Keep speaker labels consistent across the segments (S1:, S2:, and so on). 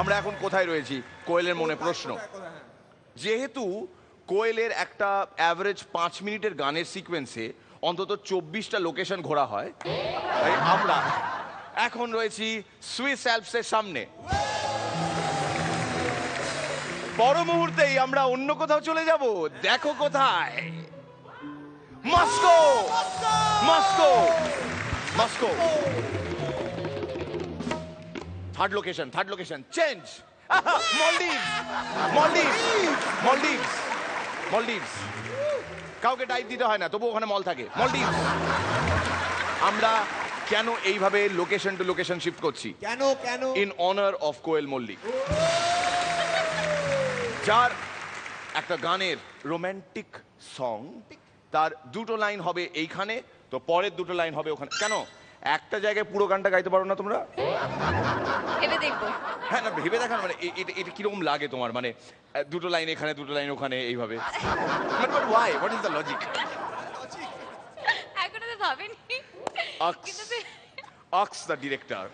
S1: আমরা এখন কোথায় রয়েছি? কোয়েলের মনে প্রশ্ন। যেহেতু কোয়েলের একটা অ্যাভারেজ 5 মিনিটের গানের সিকোয়েন্সে অন্তত 24টা লোকেশন ঘোরা হয়, তাই আমরা এখন রয়েছি সুইস অ্যালপসের সামনে। পর মুহূর্তেই আমরা অন্য কোথাও চলে যাব। দেখো কোথায়? Moscow, Moscow, Moscow. Third location change. মলদ্বীপস, মলদ্বীপস, মলদ্বীপস, মলদ্বীপস। কাউকে টাইপ দিতে হয় না, তবু ওখানে মল থাকে। মলদ্বীপস। আমরা কেন এইভাবে লোকেশন টু লোকেশন শিফট করছি?
S2: কেন কেন?
S1: In honour of Koel Mallick, যার একটা গানের রোম্যান্টিক সং, তার দুটো লাইন হবে এইখানে, তো পরের দুটো লাইন হবে ওখানে। কেন একটা জায়গায় পুরো গানটা গাইতে পারো না তোমরা?
S3: ভেবে দেখবো।
S1: হ্যাঁ না, ভেবে দেখানো মানে এটা কিরকম লাগে তোমার? মানে দুটো লাইন এখানে, দুটো লাইন ওখানে, এইভাবে। But why? What is the logic?
S3: এখনো তো ভাবেনি। কিন্তু
S1: অক্স দ্য ডিরেক্টর।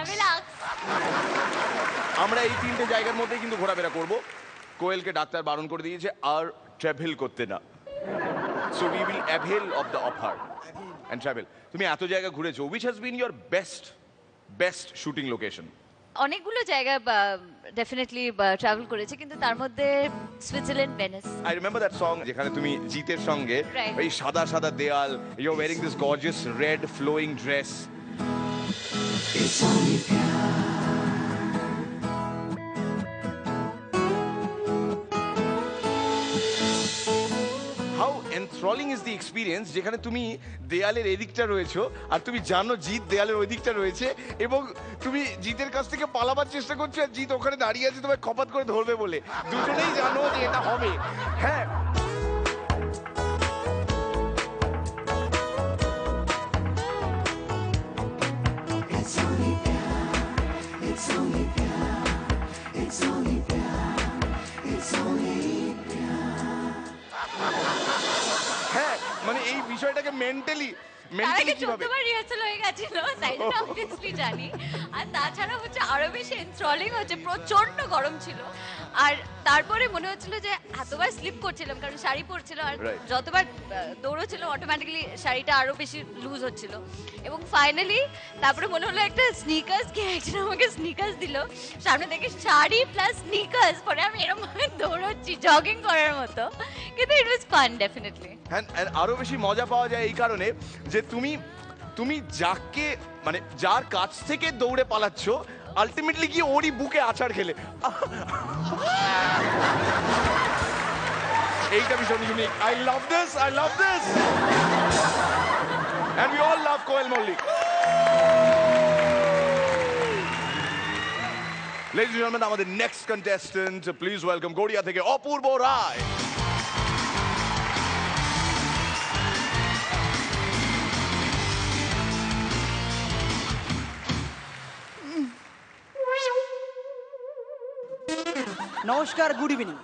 S3: আমি আক্স।
S1: আমরা এই তিনটে জায়গার মধ্যেই কিন্তু ঘোরাফেরা করব। কোয়েলকে ডাক্তার বারণ করে দিয়েছে আর ট্রাভেল করতে না। So we will avail of the offer and travel. তুমি এত জায়গা ঘুরেছো, which has been your best shooting location?
S3: অনেকগুলো জায়গা ডেফিনেটলি ট্রাভেল করেছে, কিন্তু তার মধ্যে Switzerland, Venice.
S1: I remember that song, যেখানে তুমি জিতের সঙ্গে এই সাদা সাদা দেয়াল, you are wearing this gorgeous red flowing dress. How enthralling is the experience, যেখানে তুমি দেয়ালের এদিকটা রয়েছো আর তুমি জানো জিৎ দেয়ালের ওই দিকটা রয়েছে, এবং তুমি জিতের কাছ থেকে পালাবার চেষ্টা করছো আর জিৎ ওখানে দাঁড়িয়ে আছে তোমায় খপাত করে ধরবে বলে। দুজনেই জানো যে এটা হবে। হ্যাঁ, হ্যাঁ, মানে এই বিষয়টাকে মেন্টালি কিভাবে?
S3: রিহার্সাল হয়ে গেছিল, তাই জন্য অবভিয়াসলি জানি। আর তাছাড়া হচ্ছে আরো বেশি এনথ্রলিং হচ্ছে, প্রচন্ড গরম ছিল। আর তারপরে মনে হচ্ছিল যে এতবার স্লিপ করছিলাম, কারণ শাড়ি পরছিল, আর যতবার দৌড়ছিল অটোমেটিক্যালি শাড়িটা আরো বেশি লুজ হচ্ছিল। এবং ফাইনালি তারপরে মনে হলো একটা স্নিকার্স, কে একজন আমাকে স্নিকার্স দিল, সামনে থেকে শাড়ি প্লাস স্নিকার্স পরে আমি এরকম ভাবে দৌড়চ্ছি জগিং করার মতো। কিন্তু ইট ওয়াজ ফান ডেফিনেটলি।
S1: হ্যাঁ, আরো বেশি মজা পাওয়া যায় এই কারণে যে তুমি যাকে, মানে যার কাছ থেকে দৌড়ে পালাচ্ছ, আলটিমেটলি কি ওরই বুকে আছাড় খেলে। এইটা ভীষণ unique. I love this, I love this, and we all love Koel Mallick. Ladies and gentlemen, আমাদের next contestant, please welcome Garia থেকে অপূর্ব রায়।
S4: নমস্কার, গুড ইভিনিং।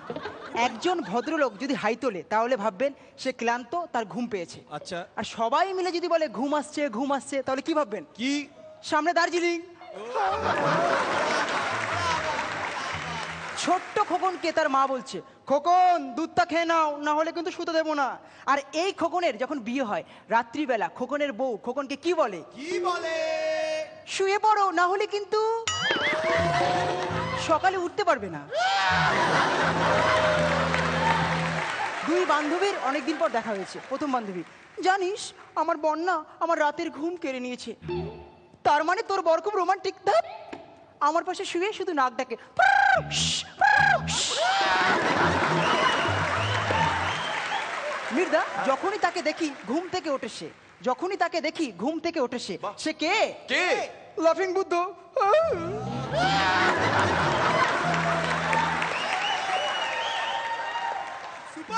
S4: একজন ভদ্রলোক যদি হাই তোলে তাহলে ভাববেন সে ক্লান্ত, তার ঘুম পেয়েছে।
S2: আচ্ছা,
S4: আর সবাই মিলে যদি বলে ঘুম আসছে ঘুম আসছে, তাহলে কি ভাববেন?
S2: কি?
S4: সামনে দার্জিলিং। ছোট্ট খোকনকে তার মা বলছে, খোকন দুধটা খেয়ে নাও, না হলে কিন্তু শুতে দেবো না। আর এই খোকনের যখন বিয়ে হয়, রাত্রিবেলা খোকনের বউ খোকনকে কি বলে?
S2: কি বলে?
S4: শুয়ে পড়ো, না হলে কিন্তু সকালে উঠতে পারবে না। দুই বান্ধবীর অনেকদিন পর দেখা হয়েছে। প্রথম বান্ধবী, জানিস আমার বন্যা আমার রাতের ঘুম কেড়ে নিয়েছে। তার মানে তোর বর খুব রোমান্টিক। আমার পাশে শুয়ে শুধু নাক ডাকে। মির্দা, যখনই তাকে দেখি ঘুম থেকে ওঠে সে। যখনই তাকে দেখি ঘুম থেকে ওঠে সে। সে কে?
S1: কে?
S4: লাফিং বুদ্ধ।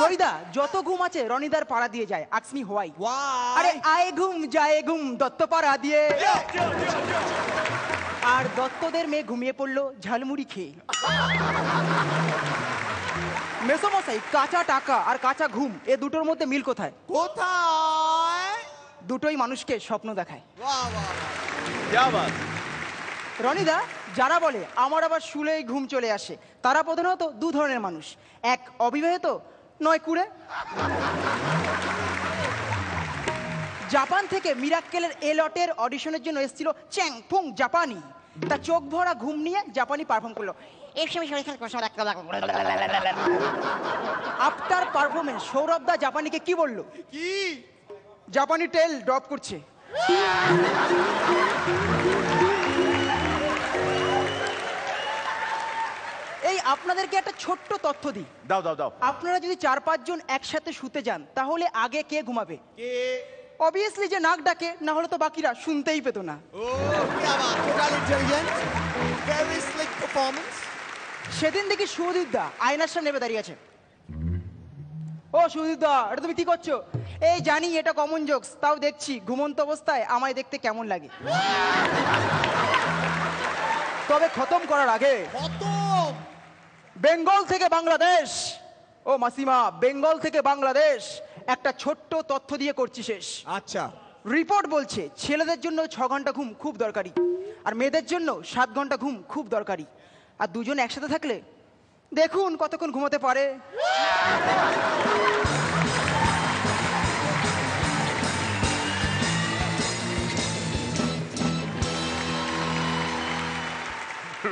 S4: দইদা যত ঘুম আছে রনিদার পাড়া দিয়ে যায়। আক্সমি হোয়াই? আরে আয়ে ঘুম যায় ঘুম দত্ত পাড়া দিয়ে। আর দত্তদের মেয়ে ঘুমিয়ে পড়লো ঝালমুড়ি খেয়ে। মেসোমশাই, কাঁচা টাকা আর কাঁচা ঘুম এ দুটোর মধ্যে মিল কোথায়?
S2: কোথায়?
S4: দুটোই মানুষকে স্বপ্ন দেখায়।
S2: বাহ বাহ।
S1: क्या बात।
S4: রনিদা, যারা বলে আমার আবার শুলেই ঘুম চলে আসে তারা প্রধানত দু ধরনের মানুষ, এক অবিবাহিত, নয় কুড়ে। জাপান থেকে মিরাক্কেলের লটের অডিশনের জন্য এসেছিল চ্যাং ফুং জাপানি। তা চোখ ভরা ঘুম নিয়ে জাপানি পারফর্ম করলো। আফটার পারফরমেন্স সৌরভ দা জাপানিকে কি বললো?
S2: কি
S4: জাপানি টেল ড্রপ করছে। এই আপনাদেরকে একটা ছোট্ট তথ্য দিই।
S1: দাও দাও দাও।
S4: আপনারা যদি 4-5 জন একসাথে শুতে যান তাহলে আগে কে ঘুমাবে?
S2: কে
S4: অবভিয়াসলি যে নাক ডাকে, না হলে তো বাকিরা শুনতেই পেত না।
S2: ও কি আবার total intelligent, very slick performance.
S4: সেদিন দেখি শুভদীপ দা আয়নার সামনে নেমে দাঁড়িয়ে আছে। ও শুভদীপ দা, এটা তুমি কি করছো? এই জানি এটা কমন জোকস, তাও দেখছি ঘুমন্ত অবস্থায় আমায় দেখতে কেমন লাগে। তবে খতম করার আগে
S2: কত
S4: বেঙ্গল থেকে বাংলাদেশ, ও মাসিমা, বেঙ্গল থেকে বাংলাদেশ একটা ছোট্ট তথ্য দিয়ে করছি শেষ।
S2: আচ্ছা
S4: রিপোর্ট বলছে ছেলেদের জন্য 6 ঘন্টা ঘুম খুব দরকারি, আর মেয়েদের জন্য 7 ঘন্টা ঘুম খুব দরকারি। আর দুজন একসাথে থাকলে দেখুন কতক্ষণ ঘুমাতে পারে।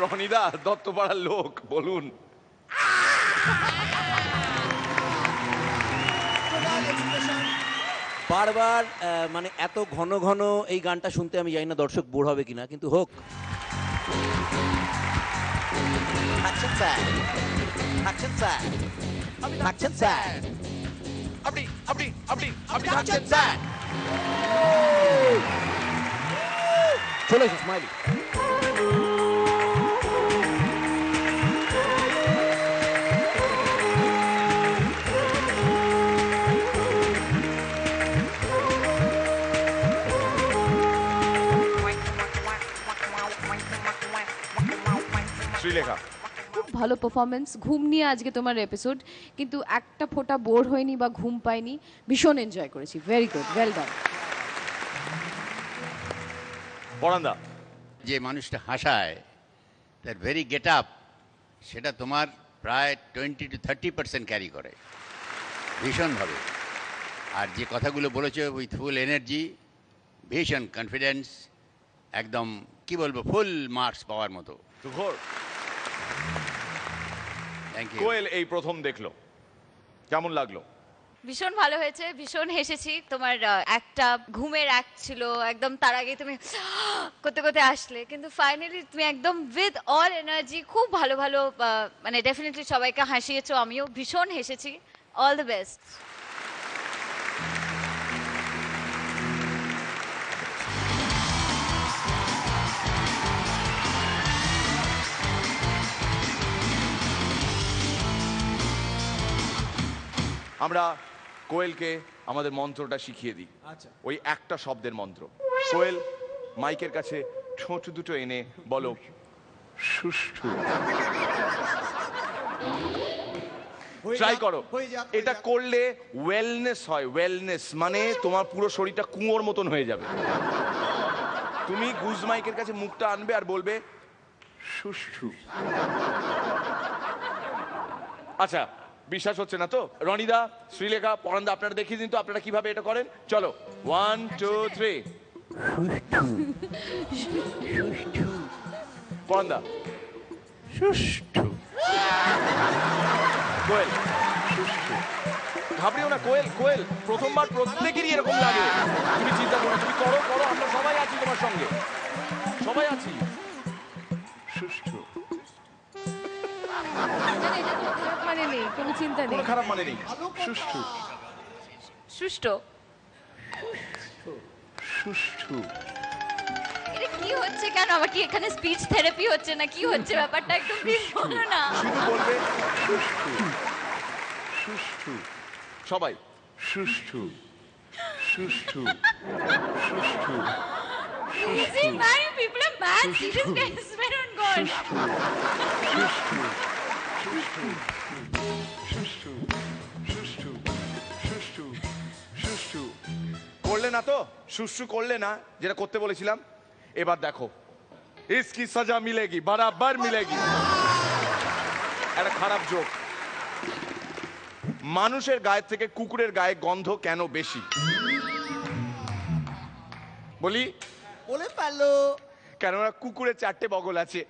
S1: রনিদা দত্তপাড়ার লোক, বলুন।
S2: Total expression.
S5: বারবার মানে এত ঘন ঘন এই গানটা শুনতে আমি জানি না দর্শক বোর হবে কিনা, কিন্তু হোক। থাকছেন স্যার, থাকছেন স্যার, থাকছেন স্যার,
S1: আপনি আপনি আপনি আপনি থাকছেন স্যার।
S5: চলে এসো স্মাইলি।
S1: শ্রীলেখা,
S6: খুব ভালো পারফরমেন্স। ঘুম নিয়ে আজকে তোমার এপিসোড, কিন্তু একটা ফোঁটা বোর হয়নি বা ঘুম পাইনি, ভীষণ এনজয় করেছি। Very good, well done.
S1: পরান্দা,
S7: যে মানুষটা হাসায় তার ভেরি গেট আপ, সেটা তোমার প্রায় 20 to 30% ক্যারি করে ভীষণভাবে। আর যে কথাগুলো বলেছো উইথ ফুল এনার্জি, ভীষণ কনফিডেন্স, একদম কি বলবো, ফুল মার্কস পাওয়ার মতো।
S1: তুঘর,
S7: থ্যাংক ইউ।
S1: কোয়েল এই প্রথম দেখলো, কেমন লাগলো?
S3: ভীষণ ভালো হয়েছে, ভীষণ হেসেছি। তোমার একটা ঘুমের অ্যাক্ট ছিল, একদম তার আগে তুমি করতে করতে আসলে, কিন্তু ফাইনালি তুমি একদম উইথ অল এনার্জি খুব ভালো ভালো মানে ডেফিনেটলি সবাইকে হাসিয়েছো, আমিও ভীষণ হেসেছি। All the best.
S1: আমরা কোয়েলকে আমাদের মন্ত্রটা শিখিয়ে দিই।
S2: আচ্ছা
S1: ওই একটা শব্দের মন্ত্র। কোয়েল, মাইকের কাছে ঠোঁট দুটো এনে বলো সুষ্ঠু।
S2: হয়ে
S1: ট্রাই
S2: যাক,
S1: করো।
S2: হয়ে যাক,
S1: এটা করলে ওয়েলনেস হয়। ওয়েলনেস মানে তোমার পুরো শরীরটা কুয়োর মতন হয়ে যাবে। তুমি গুজ মাইকের কাছে মুখটা আনবে আর বলবে সুষ্ঠু। আচ্ছা, বিশ্বাস হচ্ছে না তো? রনিদা, শ্রীলেখা, পরান্দা, আপনারা দেখিয়ে দিন তো আপনারা কিভাবে এটা করেন। চলো, 1 2 3। পরান্দা,
S7: সুষ্ঠু।
S1: কোয়েল, সুষ্ঠু। ঘাবড়িও না কোয়েল। কোয়েল প্রথমবার প্রত্যেকেরই এরকম লাগে। তুমি চিন্তা করো, তুমি করো করো, আমরা সবাই আছি তোমার সঙ্গে, সবাই আছি। সুষ্ঠু।
S6: মানে এটা কোনো খারাপ মানে নেই, কোনো চিন্তা নেই।
S1: কোনো খারাপ মানে নেই। সুষ্ঠু
S3: সুষ্ঠু।
S1: সুষ্ঠু।
S3: এটা কি হচ্ছে? কেন আমার কি এখানে স্পিচ থেরাপি হচ্ছে না কি হচ্ছে? ব্যাপারটা একটু প্লিজ বলো না।
S1: শুধু বলবে সুষ্ঠু সুষ্ঠু। সবাই সুষ্ঠু সুষ্ঠু সুষ্ঠু।
S3: Is he mad? You people are mad. Seriously, I swear on God.
S1: সুষ্ঠু সুষ্ঠু সুষ্ঠু সুষ্ঠু সুষ্ঠু সুষ্ঠু। করলে না তো? সুষ্ঠু করলে না, যেটা করতে বলেছিলাম। এবার দেখো इसकी सजा मिलेगी बराबर मिलेगी একটা খারাপ জোক মানুষের গায়ে থেকে কুকুরের গায়ে গন্ধ কেন বেশি বলি
S2: বলে ফেলো।
S1: কেননা কুকুরের 4টে বগল আছে